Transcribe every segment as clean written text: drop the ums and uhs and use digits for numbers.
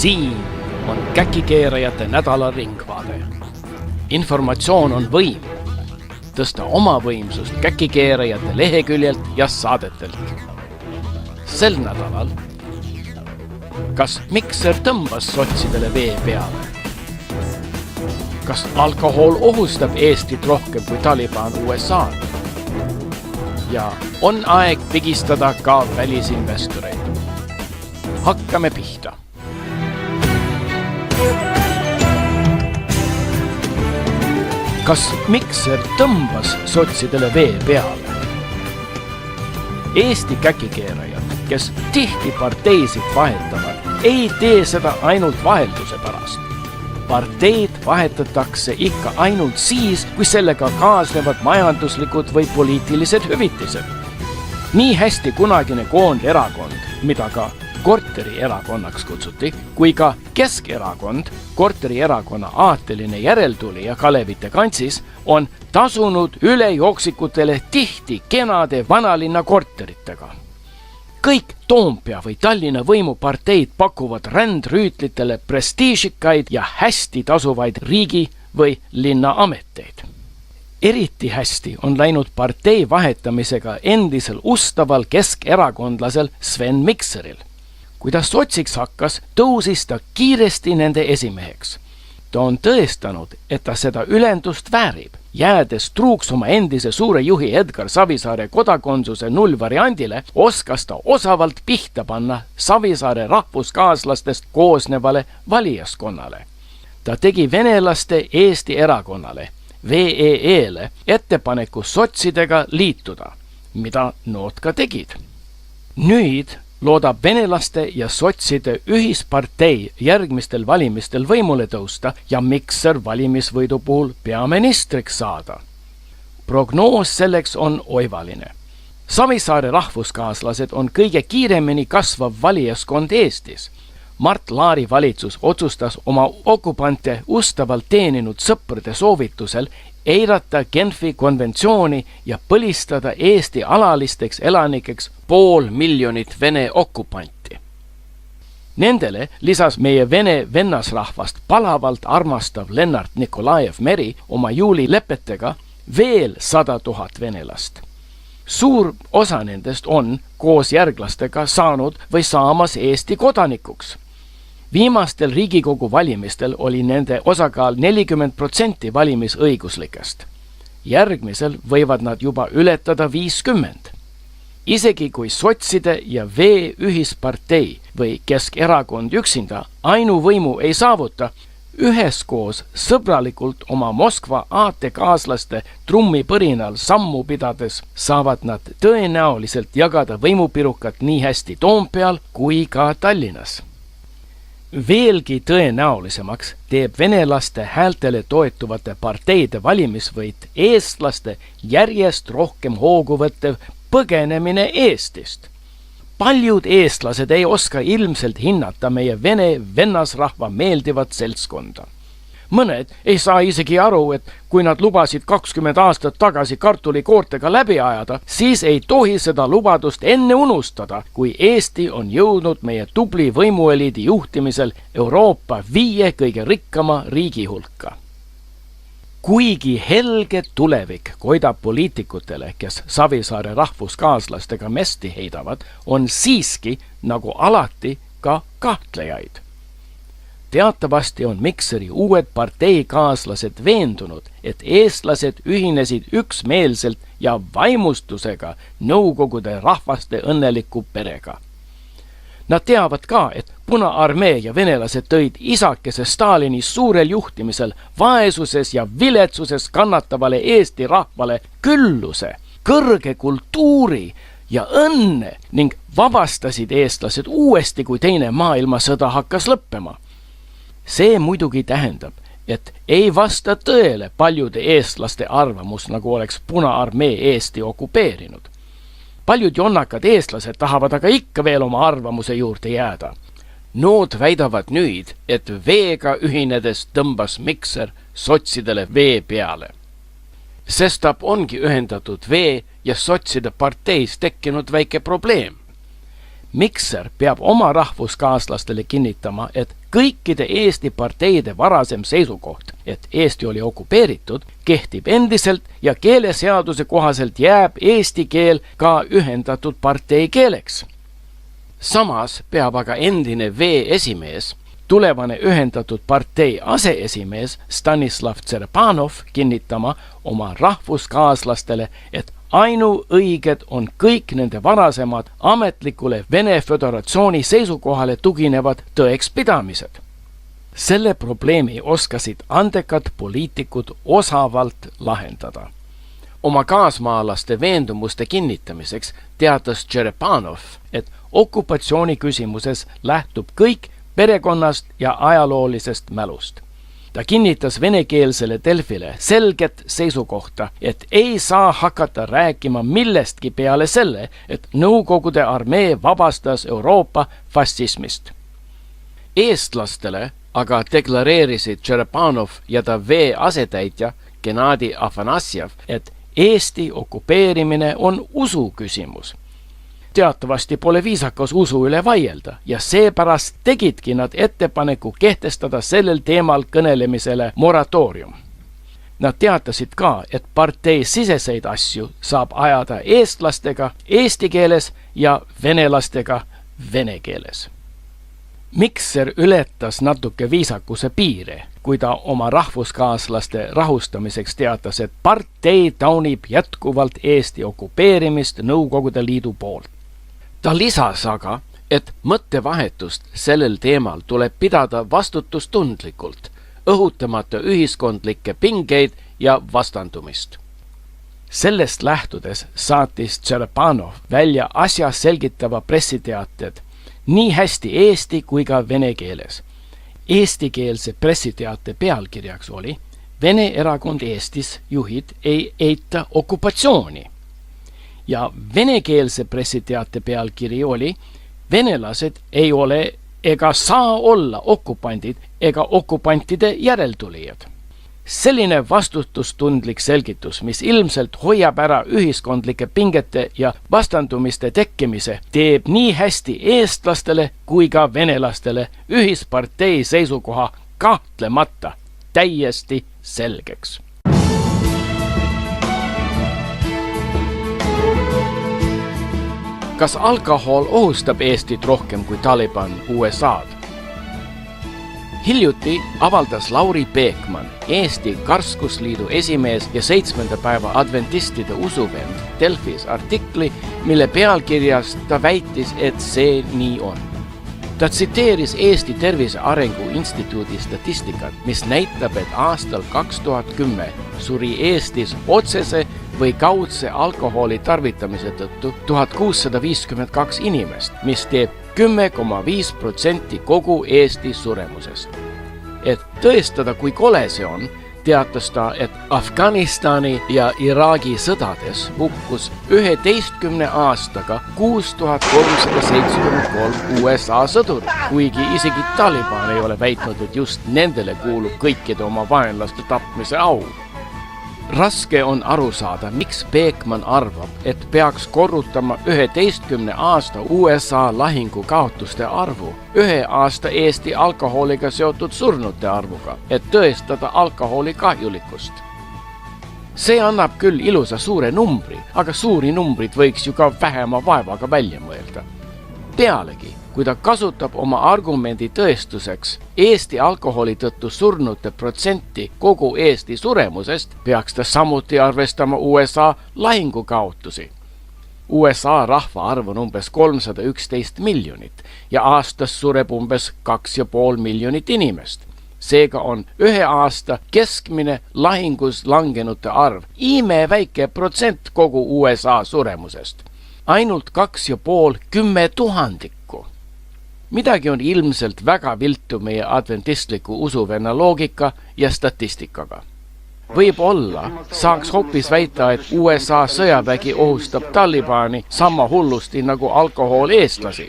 Siin on käkikeerajate nädala ringvaade. Informatsioon on võim. Tõsta oma võimsust käkikeerajate leheküljelt ja saadetelt. Sel nädalal kas Mikser tõmbas sotsidele vee peale? Kas alkohol ohustab Eestit rohkem kui Taliban USA-d? Ja on aeg pigistada ka välisinvestoreid. Hakkame pihta. Kas Mikser tõmbas sotsidele vee peale? Eesti käkikeerajad, kes tihti parteisid vahetavad, ei tee seda ainult vahelduse pärast. Parteid vahetatakse ikka ainult siis, kui sellega kaasnevad majanduslikud või poliitilised hüvitised. Nii hästi kunagine koonderakond, mida ka korterierakonnaks kutsuti, kui ka Keskerakond, korterierakonna aateline järeltulija Kalevite kantsis, on tasunud ülejooksikutele tihti kenade vanalinna korteritega. Kõik Toompea või Tallinna võimuparteid pakuvad rändrüütlitele prestiižikaid ja hästi tasuvaid riigi või linna ameteid. Eriti hästi on läinud partei vahetamisega endisel ustaval keskerakondlasel Sven Mikseril. Kui ta sotsiks hakkas, tõusis ta kiiresti nende esimeheks. Ta on tõestanud, et ta seda ülendust väärib. Jäädes truuks oma endise suure juhi Edgar Savisaare kodakondsuse nullvariandile, oskas ta osavalt pihta panna Savisaare rahvuskaaslastest koosnevale valijaskonnale. Ta tegi venelaste Eesti erakonnale, VEE-le, ettepaneku sotsidega liituda, mida nood ka tegid. Nüüd loodab venelaste ja sotside ühispartei järgmistel valimistel võimule tõusta ja Mikser valimisvõidu puhul peaministriks saada. Prognoos selleks on oivaline. Savisaare rahvuskaaslased on kõige kiiremini kasvav valijaskond Eestis. Mart Laari valitsus otsustas oma okupante ustavalt teeninud sõprade soovitusel eirata Genfi konventsiooni ja põlistada Eesti alalisteks elanikeks 500 000 Vene okupanti. Nendele lisas meie Vene vennasrahvast palavalt armastav Lennart Nikolajev Meri oma juulilepetega veel 100 000 venelast. Suur osa nendest on koos järglastega saanud või saamas Eesti kodanikuks. Viimastel Riigikogu valimistel oli nende osakaal 40% valimisõiguslikest. Järgmisel võivad nad juba ületada 50%. Isegi kui sotside ja ühispartei või Keskerakond üksinda ainuvõimu ei saavuta, üheskoos sõbralikult oma Moskva aatekaaslaste trummipõrinal sammu pidades saavad nad tõenäoliselt jagada võimupirukat nii hästi Toompeal kui ka Tallinnas. Veelgi tõenäolisemaks teeb venelaste häältele toetuvate parteide valimisvõit eestlaste järjest rohkem hoogu võttev põgenemine Eestist. Paljud eestlased ei oska ilmselt hinnata meie vene vennasrahva meeldivat seltskonda. Mõned ei saa isegi aru, et kui nad lubasid 20 aastat tagasi kartulikoortega läbi ajada, siis ei tohi seda lubadust enne unustada, kui Eesti on jõudnud meie tubli võimueliidi juhtimisel Euroopa 5 kõige rikkama riigi hulka. Kuigi helge tulevik koidab poliitikutele, kes Savisaare rahvuskaaslastega mesti heidavad, on siiski, nagu alati, ka kahtlejaid. Teatavasti on Mikseri uued parteikaaslased veendunud, et eestlased ühinesid üksmeelselt ja vaimustusega Nõukogude rahvaste õnneliku perega. Nad teavad ka, et Punaarmee ja venelased tõid isakese Stalini suurel juhtimisel vaesuses ja viletsuses kannatavale Eesti rahvale külluse, kõrge kultuuri ja õnne ning vabastasid eestlased uuesti, kui teine maailmasõda hakkas lõppema. See muidugi tähendab, et ei vasta tõele paljude eestlaste arvamus, nagu oleks Punaarmee Eesti okupeerinud. Paljud jonnakad eestlased tahavad aga ikka veel oma arvamuse juurde jääda. Nood väidavad nüüd, et veega ühinedes tõmbas Mikser sotsidele vee peale. Sestap ongi ühendatud vee ja sotside parteis tekkinud väike probleem. Mikser peab oma rahvuskaaslastele kinnitama, et kõikide Eesti parteide varasem seisukoht, et Eesti oli okupeeritud, kehtib endiselt ja keeleseaduse kohaselt jääb eesti keel ka ühendatud partei keeleks. Samas peab aga endine V esimees, tulevane ühendatud partei aseesimees Stanislav Tšerepanov kinnitama oma rahvuskaaslastele, et ainuõiged on kõik nende varasemad ametlikule Vene Föderatsiooni seisukohale tuginevad tõekspidamised. Selle probleemi oskasid andekad poliitikud osavalt lahendada. Oma kaasmaalaste veendumuste kinnitamiseks teatas Tšerepanov, et okupatsiooni küsimuses lähtub kõik perekonnast ja ajaloolisest mälust. Ta kinnitas venekeelsele Delfile selget seisukohta, et ei saa hakata rääkima millestki peale selle, et Nõukogude armee vabastas Euroopa fašismist. Eestlastele aga deklareerisid Tšerepanov ja ta V asetäitja Gennadi Afanasjev, et Eesti okupeerimine on usu küsimus. Teatavasti pole viisakas usu üle vaielda ja seepärast tegidki nad ettepaneku kehtestada sellel teemal kõnelemisele moratoorium. Nad teatasid ka, et partei siseseid asju saab ajada eestlastega eesti keeles ja venelastega vene keeles. Mikser ületas natuke viisakuse piire, kui ta oma rahvuskaaslaste rahustamiseks teatas, et partei taunib jätkuvalt Eesti okupeerimist Nõukogude Liidu poolt. Ta lisas aga, et mõttevahetust sellel teemal tuleb pidada vastutustundlikult, õhutamata ühiskondlikke pingeid ja vastandumist. Sellest lähtudes saatis Tšerepanov välja asja selgitava pressiteated nii hästi eesti kui ka vene keeles. Eestikeelse pressiteate pealkirjaks oli Vene erakond Eestis juhid ei eita okupatsiooni. Ja venekeelse pressiteate pealkiri oli Venelased ei ole ega saa olla okupandid ega okupantide järeltulijad. Selline vastutustundlik selgitus, mis ilmselt hoiab ära ühiskondlike pingete ja vastandumiste tekkimise, teeb nii hästi eestlastele kui ka venelastele ühispartei seisukoha kahtlemata täiesti selgeks. Kas alkohol ohustab Eestit rohkem kui Taliban USA'd? Hiljuti avaldas Lauri Peekman, Eesti Karskusliidu esimees ja 7. päeva adventistide usuvend, Delfis artikli, mille pealkirjas ta väitis, et see nii on. Ta tsiteeris Eesti Tervise Arengu Instituudi statistikat, mis näitab, et aastal 2010 suri Eestis otsese või kaudse alkoholi tarvitamise tõttu 1652 inimest, mis teeb 10,5% kogu Eesti suremusest. Et tõestada, kui kole see on, teatas ta, et Afganistani ja Iraagi sõdades hukkus 11 aastaga 6373 USA sõdur, kuigi isegi Taliban ei ole väitnud, et just nendele kuulub kõikide oma vaenlaste tapmise au. Raske on aru saada, miks Peekman arvab, et peaks korrutama 11 aasta USA lahingu kaotuste arvu 1 aasta Eesti alkoholiga seotud surnute arvuga, et tõestada alkoholi kahjulikkust. See annab küll ilusa suure numbri, aga suuri numbrid võiks ju ka vähema vaevaga välja mõelda. Pealegi, kui ta kasutab oma argumendi tõestuseks Eesti alkoholi tõttu surnute protsenti kogu Eesti suremusest, peaks ta samuti arvestama USA lahingukaotusi. USA rahvaarv on umbes 311 miljonit ja aastas sureb umbes 2,5 miljonit inimest. Seega on 1 aasta keskmine lahingus langenute arv imeväike protsent kogu USA suremusest. Ainult 2,5 10 000. Midagi on ilmselt väga viltu meie adventistliku usuvenna loogika ja statistikaga. Võib-olla saaks hoopis väita, et USA sõjavägi ohustab Talibani sama hullusti nagu alkohol eestlasi,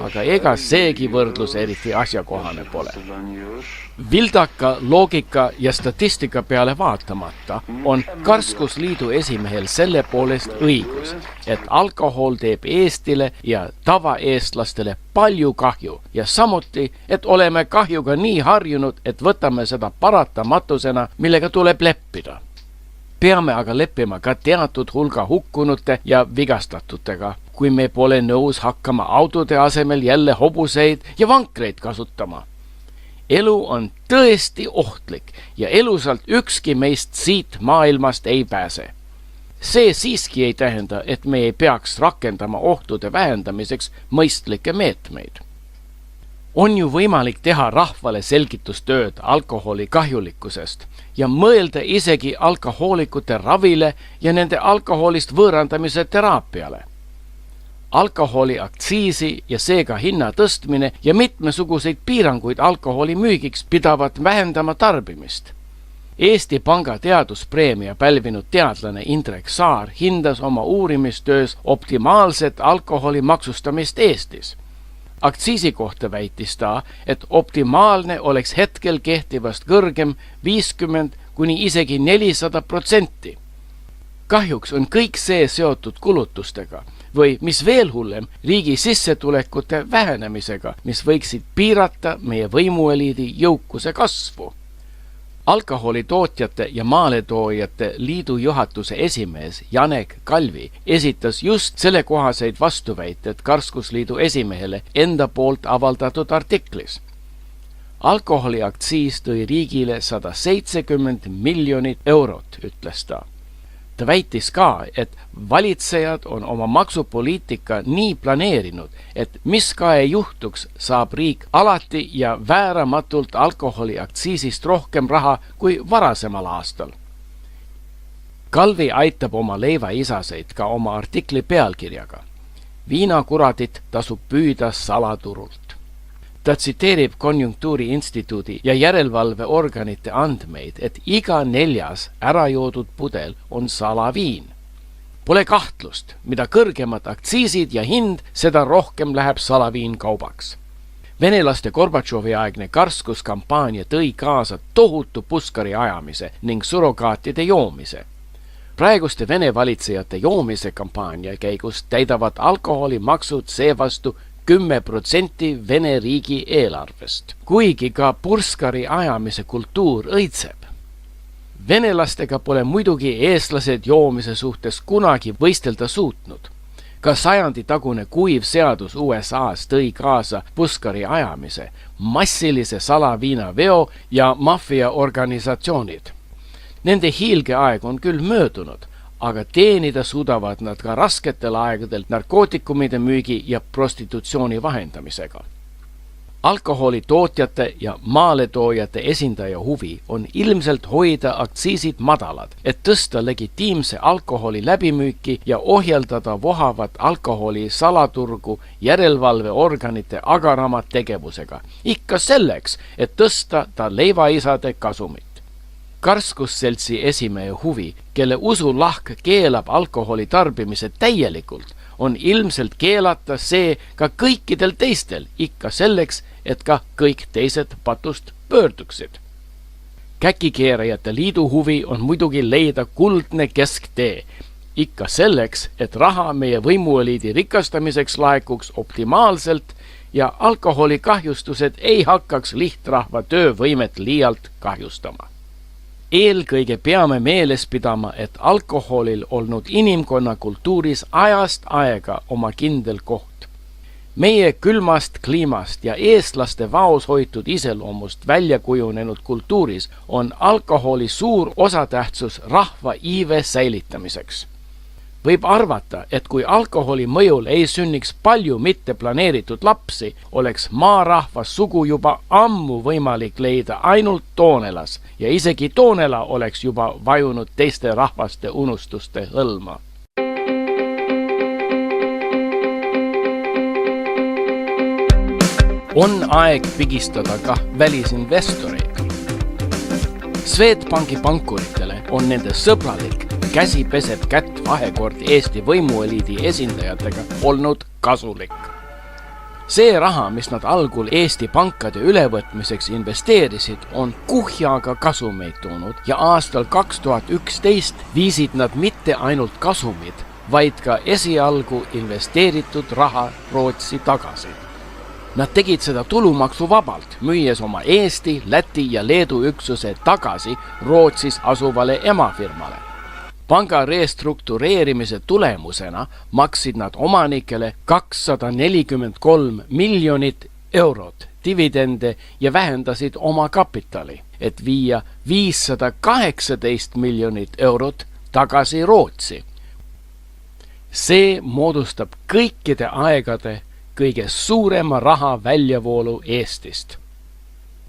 aga ega seegi võrdlus eriti asjakohane pole. Vildaka loogika ja statistika peale vaatamata on Karskusliidu esimehel selle poolest õigus, et alkohol teeb Eestile ja tavaeestlastele palju kahju ja samuti, et oleme kahjuga nii harjunud, et võtame seda paratamatusena, millega tuleb leppida. Peame aga leppima ka teatud hulga hukkunute ja vigastatutega, kui me pole nõus hakkama autode asemel jälle hobuseid ja vankreid kasutama. Elu on tõesti ohtlik ja elusalt ükski meist siit maailmast ei pääse. See siiski ei tähenda, et me ei peaks rakendama ohtude vähendamiseks mõistlikke meetmeid. On ju võimalik teha rahvale selgitustööd alkoholi kahjulikkusest ja mõelda isegi alkohoolikute ravile ja nende alkoholist võõrandamise teraapiale. Alkoholi aktsiisi ja seega hinna tõstmine ja mitmesuguseid piiranguid alkoholi müügiks pidavad vähendama tarbimist. Eesti Panga teaduspreemia pälvinud teadlane Indrek Saar hindas oma uurimistöös optimaalset alkoholi maksustamist Eestis. Aktsiisi kohta väitis ta, et optimaalne oleks hetkel kehtivast kõrgem 50 kuni isegi 400%. Kahjuks on kõik see seotud kulutustega või mis veel hullem, riigi sissetulekute vähenemisega, mis võiksid piirata meie võimueliidi jõukuse kasvu. Alkoholitootjate ja maaletoojate liidu juhatuse esimees Janek Kalvi esitas just sellekohaseid vastuväited Karskusliidu esimehele enda poolt avaldatud artiklis. Alkoholiaktsiis tõi riigile 170 miljonit eurot, ütles ta. Ta väitis ka, et valitsejad on oma maksupoliitika nii planeerinud, et mis ka ei juhtuks, saab riik alati ja vääramatult alkoholiaktsiisist rohkem raha kui varasemal aastal. Kalvi aitab oma leivaisaseid ka oma artikli pealkirjaga. Viinakuradit tasub püüda salaturult. Ta tsiteerib Konjunktuuri instituudi ja järelevalveorganite andmeid, et iga 4. ärajoodud pudel on salaviin. Pole kahtlust, mida kõrgemad aktsiisid ja hind, seda rohkem läheb salaviin kaubaks. Venelaste Gorbatšovi aegne karskuskampaania tõi kaasa tohutu puskari ajamise ning surrogaatide joomise. Praeguste Vene valitsejate joomise kampaania käigus täidavad alkoholimaksud seevastu 10% Vene riigi eelarvest, kuigi ka purskari ajamise kultuur õitseb. Venelastega pole muidugi eestlased joomise suhtes kunagi võistelda suutnud. Ka sajanditagune kuiv seadus USAs tõi kaasa purskari ajamise, massilise salaviinaveo ja maffiaorganisatsioonid. Nende hiilgeaeg on küll möödunud, aga teenida suudavad nad ka rasketel aegadel narkootikumide müügi ja prostitutsiooni vahendamisega. Alkoholitootjate ja maaletoojate esindaja huvi on ilmselt hoida aktsiisid madalad, et tõsta legitiimse alkoholi läbimüüki ja ohjeldada vohavat alkoholi salaturgu järelevalveorganite agaramat tegevusega, ikka selleks, et tõsta ta leivaisade kasumit. Karskusseltsi esimehe huvi, kelle usulahk keelab alkoholi tarbimise täielikult, on ilmselt keelata see ka kõikidel teistel, ikka selleks, et ka kõik teised patust pöörduksid. Käkikeerajate liidu huvi on muidugi leida kuldne kesktee, ikka selleks, et raha meie võimueliidi rikastamiseks laekuks optimaalselt ja alkoholikahjustused ei hakkaks lihtrahva töövõimet liialt kahjustama. Eelkõige peame meeles pidama, et alkoholil olnud inimkonna kultuuris ajast aega oma kindel koht. Meie külmast kliimast ja eestlaste vaos hoitud iseloomust välja kujunenud kultuuris on alkoholi suur osatähtsus rahva iive säilitamiseks. Võib arvata, et kui alkoholi mõjul ei sünniks palju mitte planeeritud lapsi, oleks maarahva sugu juba ammu võimalik leida ainult Toonelas ja isegi Toonela oleks juba vajunud teiste rahvaste unustuste hõlma. On aeg pigistada ka välisinvestoreid. Swedbanki pankuritele on nende sõbralik käsi peseb kätt vahekord Eesti võimueliidi esindajatega olnud kasulik. See raha, mis nad algul Eesti pankade ülevõtmiseks investeerisid, on kuhjaga kasumeid toonud ja aastal 2011 viisid nad mitte ainult kasumid, vaid ka esialgu investeeritud raha Rootsi tagasi. Nad tegid seda tulumaksuvabalt, müües oma Eesti, Läti ja Leedu üksuse tagasi Rootsis asuvale emafirmale. Panga restruktureerimise tulemusena maksid nad omanikele 243 miljonit eurot dividende ja vähendasid oma kapitali, et viia 518 miljonit eurot tagasi Rootsi. See moodustab kõikide aegade kõige suurema raha väljavoolu Eestist.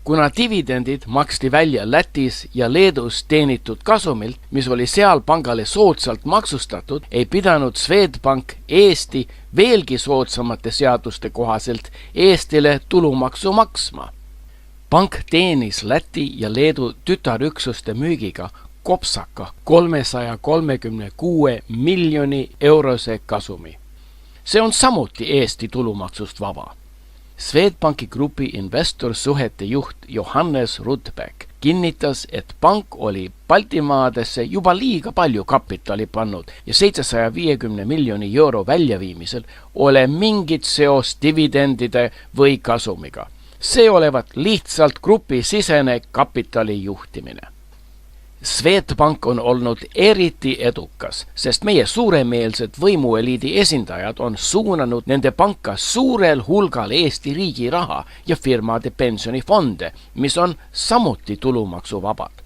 Kuna dividendid maksti välja Lätis ja Leedus teenitud kasumilt, mis oli seal pangale soodsalt maksustatud, ei pidanud Swedbank Eesti veelgi soodsamate seaduste kohaselt Eestile tulumaksu maksma. Pank teenis Läti ja Leedu tütarüksuste müügiga kopsaka 336 miljoni eurose kasumi. See on samuti Eesti tulumaksust vaba. Swedbanki grupi investorsuhete juht Johannes Rudbeck kinnitas, et pank oli Baltimaadesse juba liiga palju kapitali pannud ja 750 miljoni euro väljaviimisel ole mingit seost dividendide või kasumiga. See olevat lihtsalt grupi sisene kapitali juhtimine. Swedbank on olnud eriti edukas, sest meie suuremeelsed võimueliidi esindajad on suunanud nende panka suurel hulgal Eesti riigi raha ja firmade pensionifonde, mis on samuti tulumaksuvabad.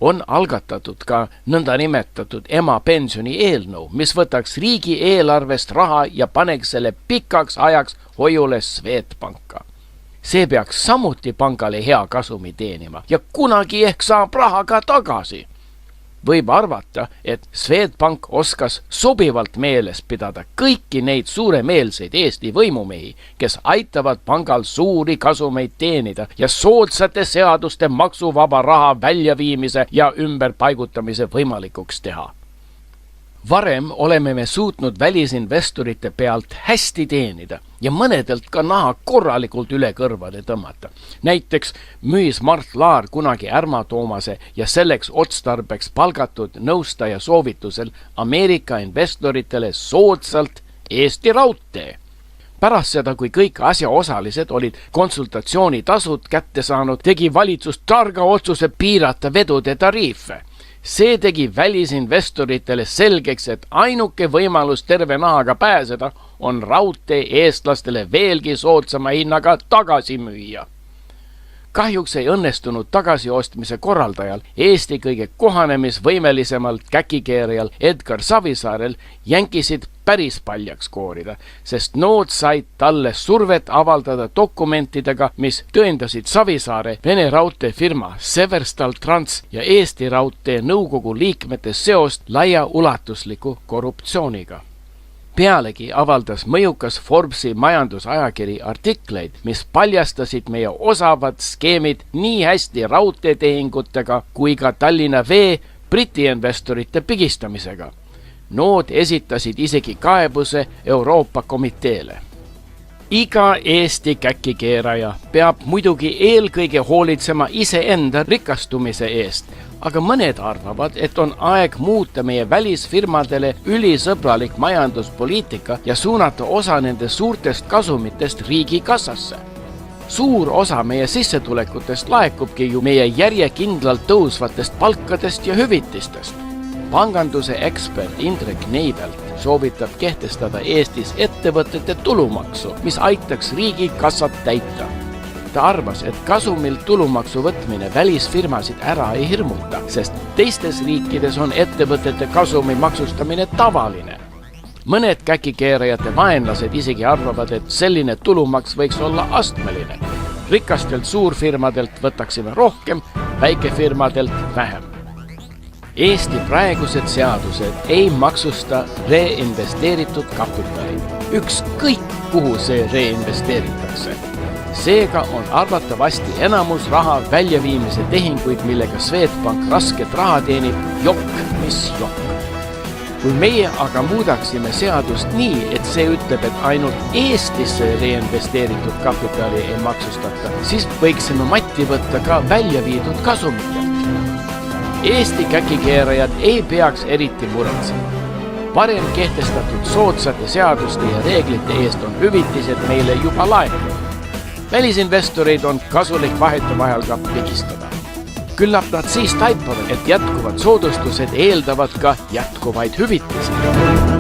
On algatatud ka nõndanimetatud emapensioni eelnõu, mis võtaks riigi eelarvest raha ja paneks selle pikaks ajaks hoiule Swedbanka. See peaks samuti pangale hea kasumi teenima ja kunagi ehk saab raha ka tagasi. Võib arvata, et Swedbank oskas sobivalt meeles pidada kõiki neid suuremeelseid Eesti võimumehi, kes aitavad pangal suuri kasumeid teenida ja soodsate seaduste maksuvaba raha väljaviimise ja ümberpaigutamise võimalikuks teha. Varem oleme me suutnud välisinvestorite pealt hästi teenida ja mõnedelt ka naha korralikult üle kõrvade tõmmata. Näiteks müüs Mart Laar kunagi Ärma Toomase ja selleks otstarbeks palgatud nõustaja soovitusel Ameerika investoritele soodsalt Eesti Raudtee. Pärast seda, kui kõik asjaosalised olid konsultatsioonitasud kätte saanud, tegi valitsus targa otsuse piirata vedude tariife. See tegi välisinvestoritele selgeks, et ainuke võimalus terve nahaga pääseda on raudtee eestlastele veelgi soodsama hinnaga tagasi müüa. Kahjuks ei õnnestunud tagasiostmise korraldajal, Eesti kõige kohanemisvõimelisemalt käkikeerajal Edgar Savisaarel jänkisid päris paljaks koorida, sest nood said talle survet avaldada dokumentidega, mis tõendasid Savisaare, Vene raudteefirma Severstal Trans ja Eesti Raudtee nõukogu liikmete seost laiaulatusliku korruptsiooniga. Pealegi avaldas mõjukas Forbesi majandusajakiri artikleid, mis paljastasid meie osavad skeemid nii hästi raudteetehingutega kui ka Tallinna Vee Briti investorite pigistamisega. Nood esitasid isegi kaebuse Euroopa komiteele. Iga Eesti käkikeeraja peab muidugi eelkõige hoolitsema iseenda rikastumise eest, aga mõned arvavad, et on aeg muuta meie välisfirmadele ülisõbralik majanduspoliitika ja suunata osa nende suurtest kasumitest riigi kassasse. Suur osa meie sissetulekutest laekubki ju meie järjekindlalt tõusvatest palkadest ja hüvitistest. Panganduse ekspert Indrek Neivelt soovitab kehtestada Eestis ettevõtete tulumaksu, mis aitaks riigi kassat täita. Ta arvas, et kasumilt tulumaksu võtmine välisfirmasid ära ei hirmuta, sest teistes riikides on ettevõtete kasumi maksustamine tavaline. Mõned käkikeerajate vaenlased isegi arvavad, et selline tulumaks võiks olla astmeline. Rikastelt suurfirmadelt võtaksime rohkem, väikefirmadelt vähem. Eesti praegused seadused ei maksusta reinvesteeritud kapitali, ükskõik kuhu see reinvesteeritakse. Seega on arvatavasti enamus raha väljaviimise tehinguid, millega Swedbank rasket raha teenib, jokk mis jokk. Kui meie aga muudaksime seadust nii, et see ütleb, et ainult Eestisse reinvesteeritud kapitali ei maksustata, siis võiksime matti võtta ka välja viidud kasumit. Eesti käkikeerajad ei peaks eriti muretsema. Varem kehtestatud soodsate seaduste ja reeglite eest on hüvitised meile juba laekunud. Välisinvestoreid on kasulik vahetevahel ka pigistada. Küllap nad siis taipavad, et jätkuvad soodustused eeldavad ka jätkuvaid hüvitisi.